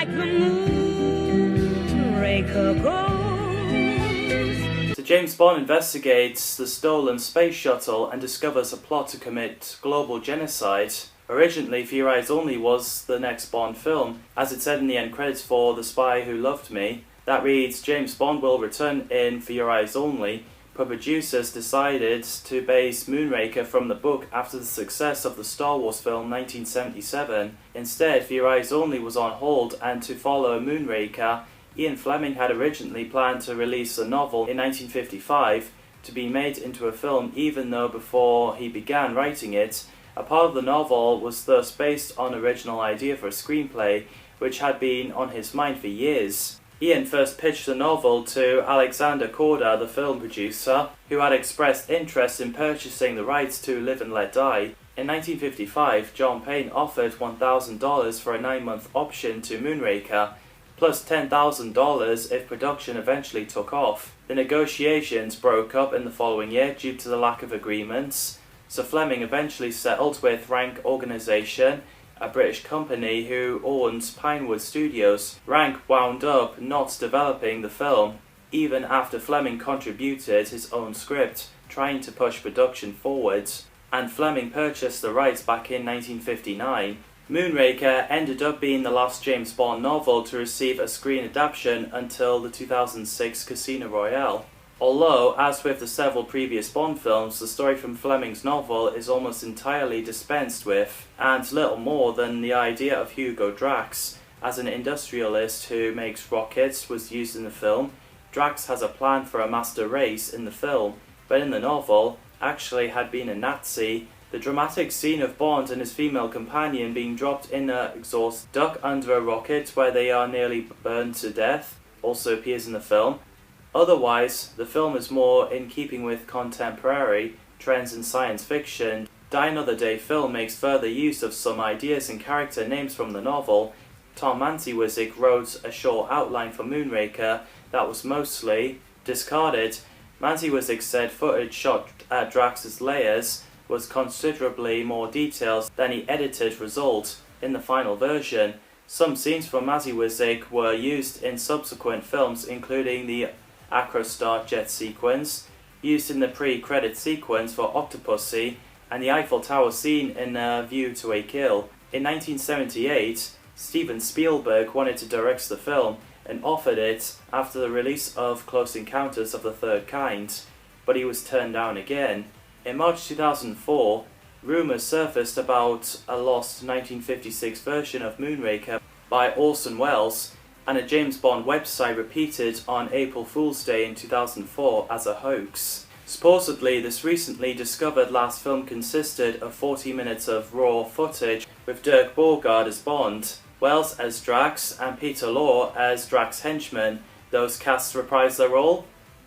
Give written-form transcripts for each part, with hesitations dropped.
like the Moonraker goes. So James Bond investigates the stolen space shuttle and discovers a plot to commit global genocide. Originally, For Your Eyes Only was the next Bond film, as it said in the end credits for The Spy Who Loved Me. That reads, James Bond will return in For Your Eyes Only, but producers decided to base Moonraker from the book after the success of the Star Wars film 1977. Instead, For Your Eyes Only was on hold, and to follow Moonraker, Ian Fleming had originally planned to release a novel in 1955 to be made into a film, even though before he began writing it, a part of the novel was thus based on original idea for a screenplay, which had been on his mind for years. Ian first pitched the novel to Alexander Korda, the film producer, who had expressed interest in purchasing the rights to Live and Let Die. In 1955, John Payne offered $1,000 for a 9-month option to Moonraker, plus $10,000 if production eventually took off. The negotiations broke up in the following year due to the lack of agreements, so Fleming eventually settled with Rank Organisation, a British company who owns Pinewood Studios. Rank wound up not developing the film, even after Fleming contributed his own script, trying to push production forward, and Fleming purchased the rights back in 1959. Moonraker ended up being the last James Bond novel to receive a screen adaptation until the 2006 Casino Royale. Although, as with the several previous Bond films, the story from Fleming's novel is almost entirely dispensed with, and little more than the idea of Hugo Drax as an industrialist who makes rockets was used in the film. Drax has a plan for a master race in the film, but in the novel, actually had been a Nazi. The dramatic scene of Bond and his female companion being dropped in an exhaust duct under a rocket where they are nearly burned to death also appears in the film. Otherwise, the film is more in keeping with contemporary trends in science fiction. Die Another Day film makes further use of some ideas and character names from the novel. Tom Mankiewicz wrote a short outline for Moonraker that was mostly discarded. Mankiewicz said footage shot at Drax's layers was considerably more detailed than he edited result in the final version. Some scenes from Mankiewicz were used in subsequent films, including the Acrostar jet sequence, used in the pre-credit sequence for Octopussy, and the Eiffel Tower scene in A View to a Kill. In 1978, Steven Spielberg wanted to direct the film and offered it after the release of Close Encounters of the Third Kind, but he was turned down again. In March 2004, rumours surfaced about a lost 1956 version of Moonraker by Orson Welles, and a James Bond website repeated on April Fool's Day in 2004 as a hoax. Supposedly, this recently discovered last film consisted of 40 minutes of raw footage with Dirk Bogarde as Bond, Welles as Drax, and Peter Lorre as Drax henchman. Those casts reprised their role.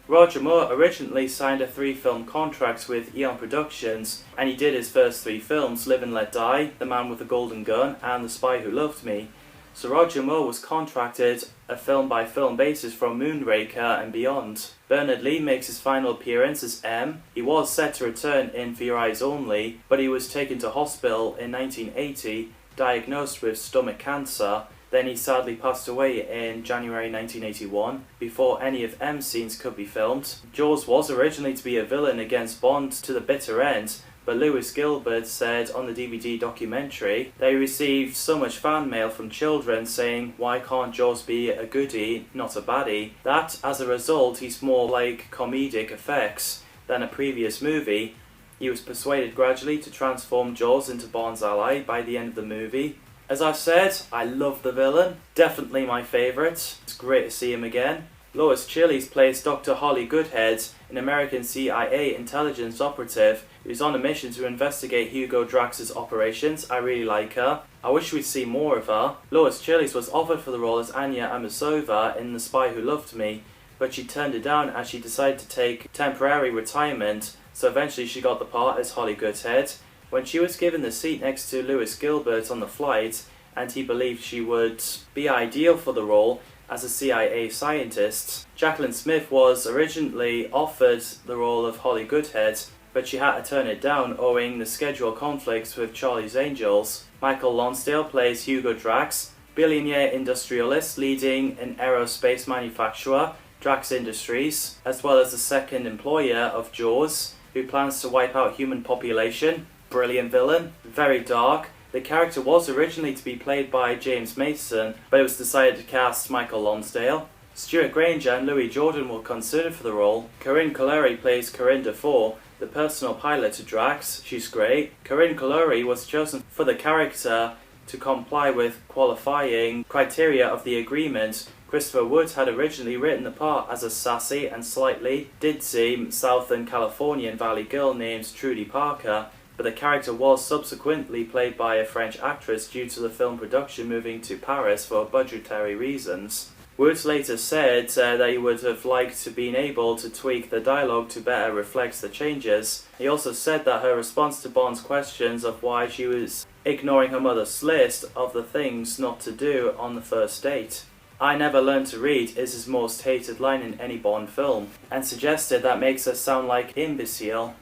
Roger Moore originally signed a 3-film contract with Eon Productions, and he did his first 3 films, Live and Let Die, The Man with the Golden Gun, and The Spy Who Loved Me. So Roger Moore was contracted a film-by-film basis from Moonraker and beyond. Bernard Lee makes his final appearance as M. He was set to return in For Your Eyes Only, but he was taken to hospital in 1980, diagnosed with stomach cancer. Then he sadly passed away in January 1981, before any of M's scenes could be filmed. Jaws was originally to be a villain against Bond to the bitter end, but Lewis Gilbert said on the DVD documentary they received so much fan mail from children saying, why can't Jaws be a goodie, not a baddie, that as a result he's more like comedic effects than a previous movie. He was persuaded gradually to transform Jaws into Bond's ally by the end of the movie. As I've said, I love the villain, definitely my favourite. It's great to see him again. Lois Chiles plays Dr. Holly Goodhead, an American CIA intelligence operative who's on a mission to investigate Hugo Drax's operations. I really like her. I wish we'd see more of her. Lois Chiles was offered for the role as Anya Amasova in The Spy Who Loved Me, but she turned it down as she decided to take temporary retirement, so eventually she got the part as Holly Goodhead. When she was given the seat next to Lewis Gilbert on the flight, and he believed she would be ideal for the role as a CIA scientist, Jacqueline Smith was originally offered the role of Holly Goodhead, but she had to turn it down owing the schedule conflicts with Charlie's Angels. Michael Lonsdale plays Hugo Drax, billionaire industrialist leading an aerospace manufacturer, Drax Industries, as well as the second employer of Jaws, who plans to wipe out human population. Brilliant villain, very dark. The character was originally to be played by James Mason, but it was decided to cast Michael Lonsdale. Stuart Granger and Louis Jordan were considered for the role. Corinne Collery plays Corinne Defoe, the personal pilot to Drax. She's great. Corinne Collery was chosen for the character to comply with qualifying criteria of the agreement. Christopher Wood had originally written the part as a sassy and slightly ditzy Southern Californian Valley girl named Trudy Parker, but the character was subsequently played by a French actress due to the film production moving to Paris for budgetary reasons. Wood later said that he would have liked to been able to tweak the dialogue to better reflect the changes. He also said that her response to Bond's questions of why she was ignoring her mother's list of the things not to do on the first date. "I never learned to read" is his most hated line in any Bond film, and suggested that makes her sound like imbecile.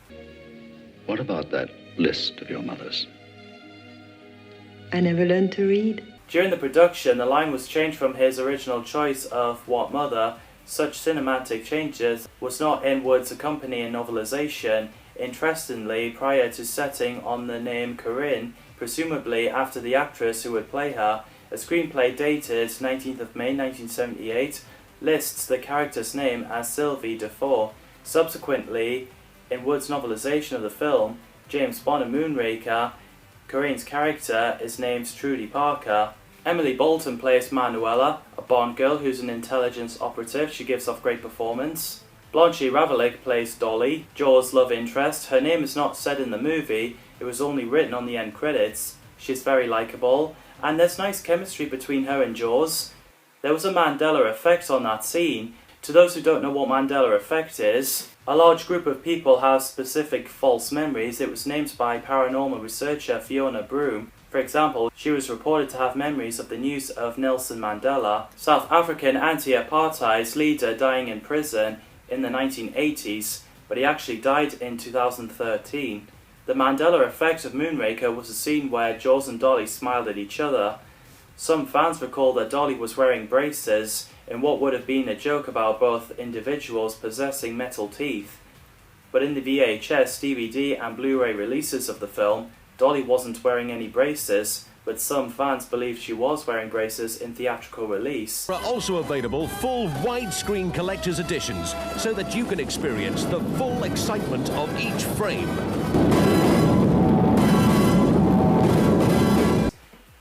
What about that list of your mother's? I never learned to read. During the production, the line was changed from his original choice of "What Mother?" Such cinematic changes was not in Wood's accompanying novelization. Interestingly, prior to setting on the name Corinne, presumably after the actress who would play her, a screenplay dated 19th of May 1978 lists the character's name as Sylvie Defoe. Subsequently, in Wood's novelization of the film, James Bond and Moonraker, Corinne's character is named Trudy Parker. Emily Bolton plays Manuela, a Bond girl who's an intelligence operative. She gives off great performance. Blanche Ravalik plays Dolly, Jaws' love interest. Her name is not said in the movie, it was only written on the end credits. She's very likeable, and there's nice chemistry between her and Jaws. There was a Mandela effect on that scene. To those who don't know what Mandela effect is, a large group of people have specific false memories. It was named by paranormal researcher Fiona Broom. For example, she was reported to have memories of the news of Nelson Mandela, South African anti-apartheid leader, dying in prison in the 1980s, but he actually died in 2013. The Mandela effect of Moonraker was a scene where Jaws and Dolly smiled at each other. Some fans recall that Dolly was wearing braces in what would have been a joke about both individuals possessing metal teeth. But in the VHS, DVD and Blu-ray releases of the film, Dolly wasn't wearing any braces, but some fans believed she was wearing braces in theatrical release. There are also available full widescreen collector's editions so that you can experience the full excitement of each frame.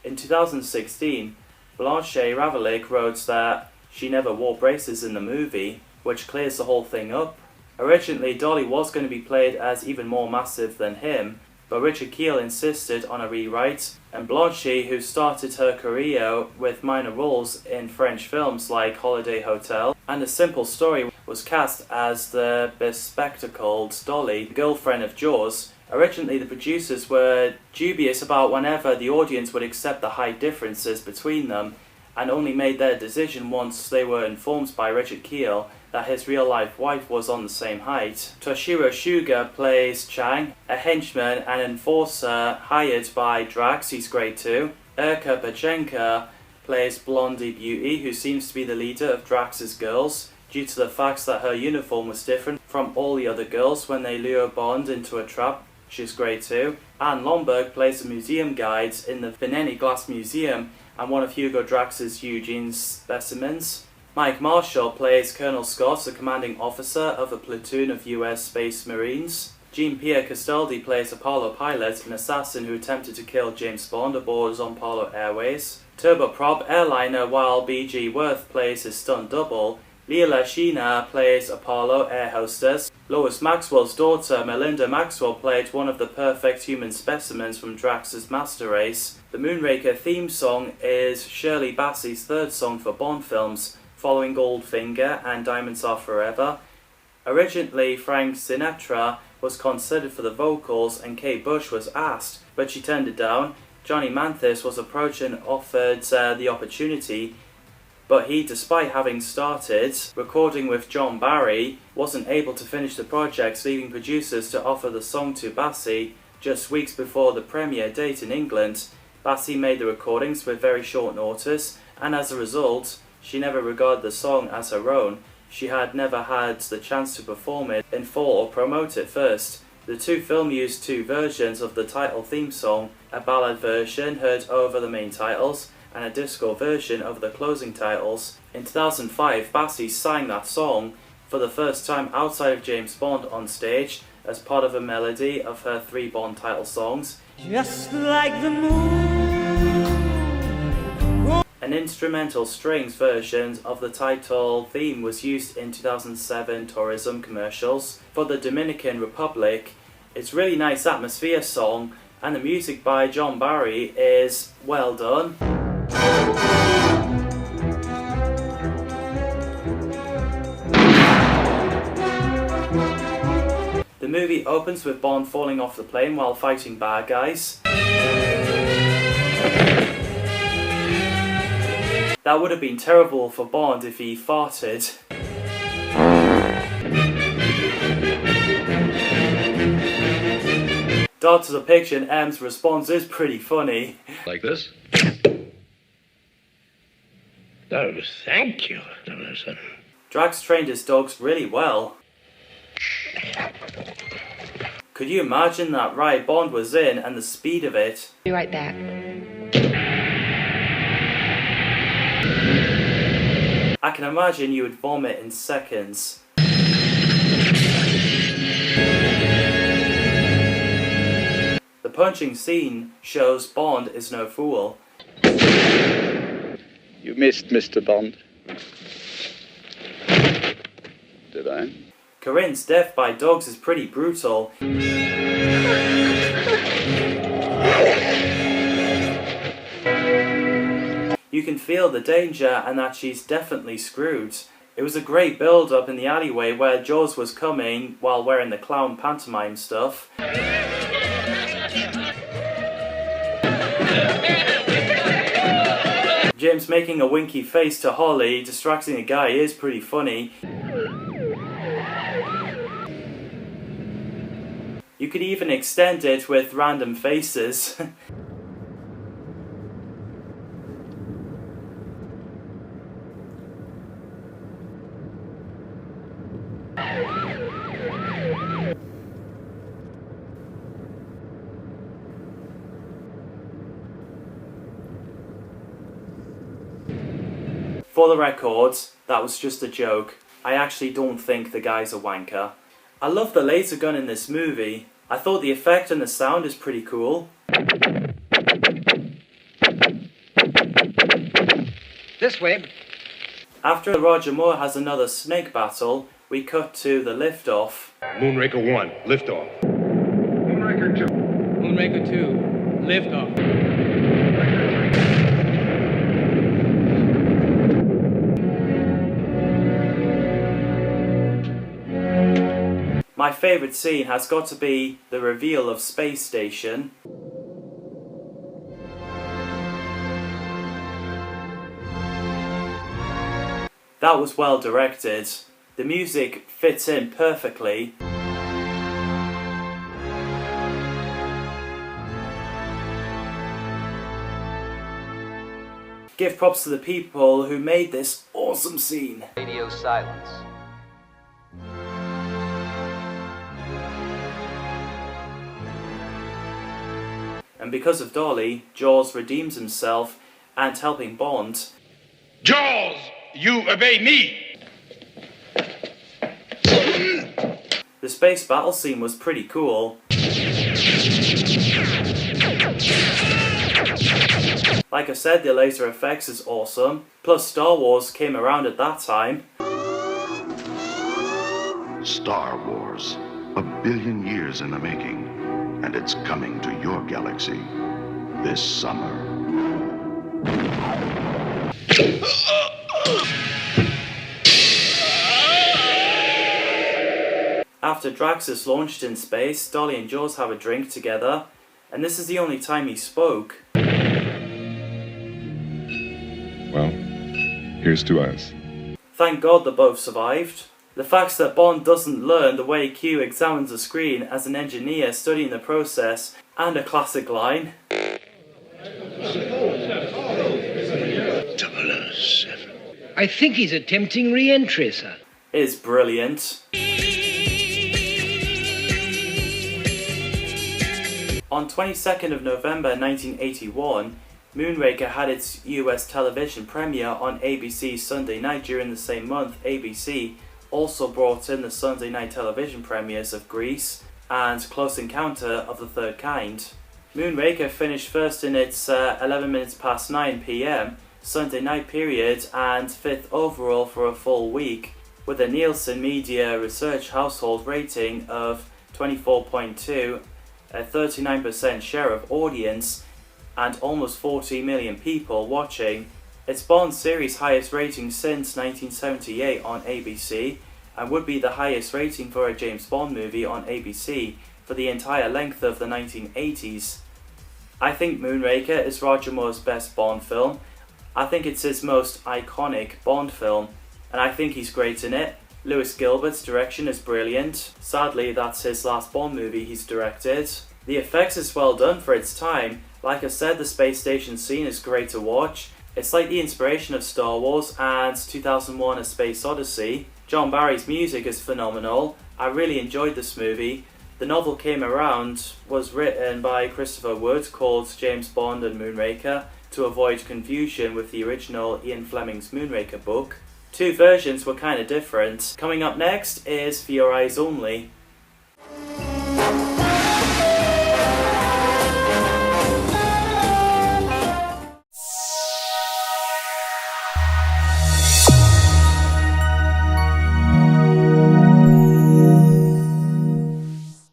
In 2016, Blanche Ravalik wrote that she never wore braces in the movie, which clears the whole thing up. Originally, Dolly was going to be played as even more massive than him, but Richard Kiel insisted on a rewrite, and Blanche, who started her career with minor roles in French films like Holiday Hotel and A Simple Story, was cast as the bespectacled Dolly, girlfriend of Jaws. Originally, the producers were dubious about whenever the audience would accept the height differences between them, and only made their decision once they were informed by Richard Kiel that his real-life wife was on the same height. Toshiro Shuga plays Chang, a henchman and enforcer hired by Drax. He's great too. Erka Pachenka plays Blondie Beauty, who seems to be the leader of Drax's girls, due to the fact that her uniform was different from all the other girls when they lure Bond into a trap. She's great too. Anne Lomberg plays the museum guide in the Veneni Glass Museum and one of Hugo Drax's Eugene specimens. Mike Marshall plays Colonel Scott, a commanding officer of a platoon of US Space Marines. Jean-Pierre Castaldi plays Apollo pilot, an assassin who attempted to kill James Bond aboard Apollo Airways. Turboprop airliner while B.G. Worth plays his stunt double. Leela Sheena plays Apollo air hostess. Lois Maxwell's daughter, Melinda Maxwell, played one of the perfect human specimens from Drax's master race. The Moonraker theme song is Shirley Bassey's third song for Bond films, following Goldfinger and Diamonds Are Forever. Originally, Frank Sinatra was considered for the vocals and Kate Bush was asked, but she turned it down. Johnny Mathis was approached and offered the opportunity, but he, despite having started recording with John Barry, wasn't able to finish the project, leaving producers to offer the song to Bassey just weeks before the premiere date in England. Bassie made the recordings with very short notice, and as a result, she never regarded the song as her own. She had never had the chance to perform it in full or promote it first. The two films used two versions of the title theme song, a ballad version heard over the main titles, and a disco version over the closing titles. In 2005, Bassie sang that song for the first time outside of James Bond on stage as part of a melody of her 3 Bond title songs. Just like the moon. An instrumental strings version of the title theme was used in 2007 tourism commercials for the Dominican Republic. It's a really nice atmosphere song, and the music by John Barry is well done. The movie opens with Bond falling off the plane while fighting bad guys. That would have been terrible for Bond if he farted. Dot to the picture, and M's response is pretty funny. Like this? Oh, thank you, 007. Drax trained his dogs really well. Could you imagine that ride Bond was in and the speed of it? Be right back. I can imagine you would vomit in seconds. The punching scene shows Bond is no fool. You missed, Mr. Bond. Did I? Corinne's death by dogs is pretty brutal. You can feel the danger and that she's definitely screwed. It was a great build-up in the alleyway where Jaws was coming while wearing the clown pantomime stuff. James making a winky face to Holly, distracting a guy, is pretty funny. You could even extend it with random faces. For the record, that was just a joke. I actually don't think the guy's a wanker. I love the laser gun in this movie. I thought the effect and the sound is pretty cool. This way. After Roger Moore has another snake battle, we cut to the liftoff. Moonraker 1, liftoff. Moonraker 2. Moonraker 2, liftoff. My favourite scene has got to be the reveal of Space Station. That was well directed. The music fits in perfectly. Give props to the people who made this awesome scene. Radio silence. And because of Dolly, Jaws redeems himself and helping Bond. Jaws, you obey me! The space battle scene was pretty cool. Like I said, the laser effects is awesome. Plus Star Wars came around at that time. Star Wars, 1 billion years in the making, and it's coming to your galaxy this summer. After Drax is launched in space, Dolly and Jaws have a drink together, and this is the only time he spoke. Well, here's to us. Thank God they both survived. The fact that Bond doesn't learn the way Q examines a screen as an engineer studying the process, and a classic line. I think he's attempting re-entry, sir. Is brilliant. On 22nd of November 1981, Moonraker had its US television premiere on ABC Sunday night. During the same month, ABC also brought in the Sunday night television premieres of Grease and Close Encounter of the Third Kind. Moonraker finished first in its 11 minutes past 9 p.m. Sunday night period and 5th overall for a full week, with a Nielsen Media Research household rating of 24.2, a 39% share of audience, and almost 40 million people watching. It's Bond series' highest rating since 1978 on ABC, and would be the highest rating for a James Bond movie on ABC for the entire length of the 1980s. I think Moonraker is Roger Moore's best Bond film. I think it's his most iconic Bond film, and I think he's great in it. Lewis Gilbert's direction is brilliant. Sadly, that's his last Bond movie he's directed. The effects is well done for its time. Like I said, the space station scene is great to watch. It's like the inspiration of Star Wars and 2001: A Space Odyssey. John Barry's music is phenomenal. I really enjoyed this movie. The novel came around, was written by Christopher Wood, called James Bond and Moonraker, to avoid confusion with the original Ian Fleming's Moonraker book. Two versions were kind of different. Coming up next is For Your Eyes Only.